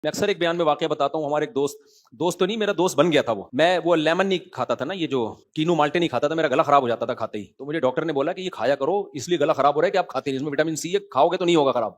میں اکثر ایک بیان میں واقعہ بتاتا ہوں. ہمارے ایک دوست تو نہیں, میرا دوست بن گیا تھا. وہ لیمن نہیں کھاتا تھا نا, یہ جو کینو مالٹے نہیں کھاتا تھا, میرا گلا خراب ہو جاتا تھا کھاتے ہی. تو مجھے ڈاکٹر نے بولا کہ یہ کھایا کرو, اس لیے گلا خراب ہو رہا ہے کہ آپ کھاتے نہیں, اس میں وٹامن سی ہے, کھاؤ گے تو نہیں ہوگا خراب.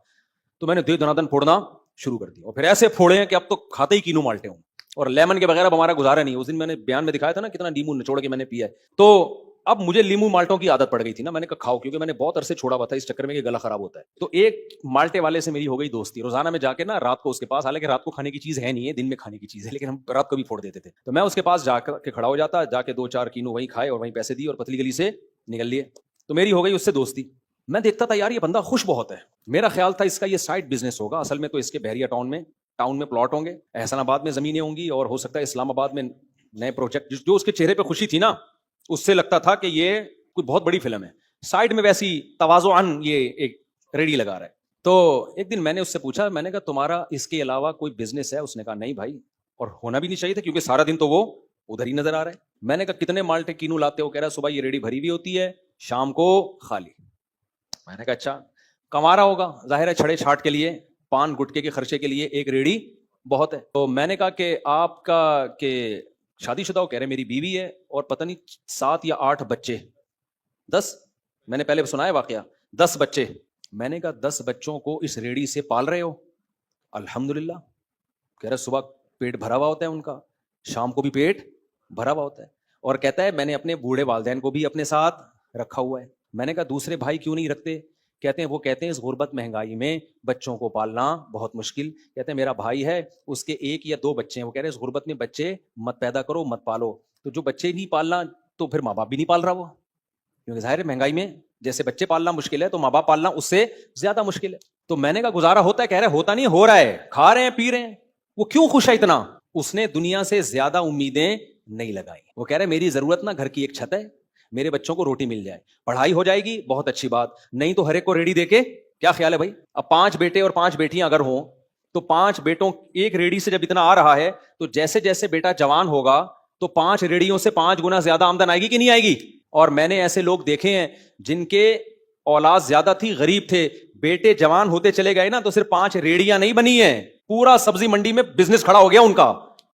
تو میں نے دے دنادن پھوڑنا شروع کر دیا, اور پھر ایسے پھوڑے ہیں کہ اب تو کھاتے ہی کینو مالٹے ہوں, اور لیمن کے بغیر اب ہمارا گزارا نہیں. اس دن میں نے بیان میں دکھایا تھا نا کتنا لیمو نچوڑ کے میں نے پیا ہے. تو اب مجھے لیمو مالٹوں کی عادت پڑ گئی تھی نا, میں نے کہا کھاؤ, کیونکہ میں نے بہت عرصے چھوڑا ہوا تھا اس چکر میں کہ گلا خراب ہوتا ہے. تو ایک مالٹے والے سے میری ہو گئی دوستی, روزانہ میں جا کے نا رات کو اس کے پاس, حالانکہ رات کو کھانے کی چیز ہے نہیں ہے, دن میں کھانے کی چیز ہے, لیکن ہم رات کو بھی پھوڑ دیتے تھے. تو میں اس کے پاس جا کے کھڑا ہو جاتا, جا کے 2-4 کینو وہیں کھائے اور وہیں پیسے دیے اور پتلی گلی سے نکل لیے. تو میری ہو گئی اس سے دوستی. میں دیکھتا تھا یار یہ بندہ خوش بہت ہے, میرا خیال تھا اس کا یہ سائڈ بزنس ہوگا, اصل میں تو اس کے بحریہ ٹاؤن میں پلاٹ ہوں گے, احسان آباد میں زمینیں ہوں گی, اور ہو سکتا ہے اسلام آباد میں نئے پروجیکٹ. جو اس کے چہرے پہ خوشی تھی نا, اس سے لگتا تھا کہ یہ کوئی بہت بڑی فلم ہے. سائڈ میں ویسی تواضعاً یہ ایک ریڈی لگا رہا ہے. تو ایک دن میں نے اس سے پوچھا, میں نے کہا تمہارا اس کے علاوہ کوئی بزنس ہے؟ اس نے کہا نہیں بھائی, اور ہونا بھی نہیں چاہیے تھا کیونکہ سارا دن تو وہ ادھر ہی نظر آ رہا ہے. میں نے کہا کتنے مالٹے کینو لاتے ہو؟ کہہ رہا صبح یہ ریڈی بھری ہوئی ہوتی ہے, شام کو خالی. میں نے کہا اچھا کما رہا ہوگا, ظاہر ہے چھڑے چھاٹ کے لیے, پان گٹکے کے خرچے کے لیے ایک ریڈی بہت ہے. تو میں نے کہا کہ آپ کا کہ شادی شدہ ہو؟ کہہ رہے میری بیوی ہے اور پتہ نہیں 7 یا 8 بچے. 10 میں نے پہلے سنا ہے واقعہ, 10 بچے. میں نے کہا 10 بچوں کو اس ریڈی سے پال رہے ہو؟ الحمدللہ. کہہ رہا صبح پیٹ بھرا ہوا ہوتا ہے ان کا, شام کو بھی پیٹ بھرا ہوا ہوتا ہے, اور کہتا ہے میں نے اپنے بوڑھے والدین کو بھی اپنے ساتھ رکھا ہوا ہے. میں نے کہا دوسرے بھائی کیوں نہیں رکھتے؟ کہتے ہیں اس غربت مہنگائی میں بچوں کو پالنا بہت مشکل. کہتے ہیں میرا بھائی ہے, اس کے 1 یا 2 بچے ہیں, وہ کہہ رہے اس غربت میں بچے مت پیدا کرو, مت پالو. تو جو بچے نہیں پالنا تو پھر ماں باپ بھی نہیں پال رہا وہ, کیونکہ ظاہر ہے مہنگائی میں جیسے بچے پالنا مشکل ہے تو ماں باپ پالنا اس سے زیادہ مشکل ہے. تو میں نے کہا گزارا ہوتا ہے؟ کہہ رہے ہوتا نہیں, ہو رہا ہے, کھا رہے ہیں پی رہے ہیں. وہ کیوں خوش ہے اتنا؟ اس نے دنیا سے زیادہ امیدیں نہیں لگائی. وہ کہہ رہے میری ضرورت نا گھر کی ایک چھت ہے, میرے بچوں کو روٹی مل جائے, پڑھائی ہو جائے گی بہت اچھی بات, نہیں تو ہر ایک کو ریڈی دے کے کیا خیال ہے بھائی. اب 5 بیٹے اور 5 بیٹیاں اگر ہوں تو 5 بیٹوں ایک ریڈی سے جب اتنا آ رہا ہے, تو جیسے جیسے بیٹا جوان ہوگا تو 5 ریڈیوں سے 5 گنا زیادہ آمدن آئے گی کہ نہیں آئے گی. اور میں نے ایسے لوگ دیکھے ہیں جن کے اولاد زیادہ تھی, غریب تھے, بیٹے جوان ہوتے چلے گئے نا تو صرف 5 ریڑیاں نہیں بنی ہیں, پورا سبزی منڈی میں بزنس کھڑا ہو گیا ان کا.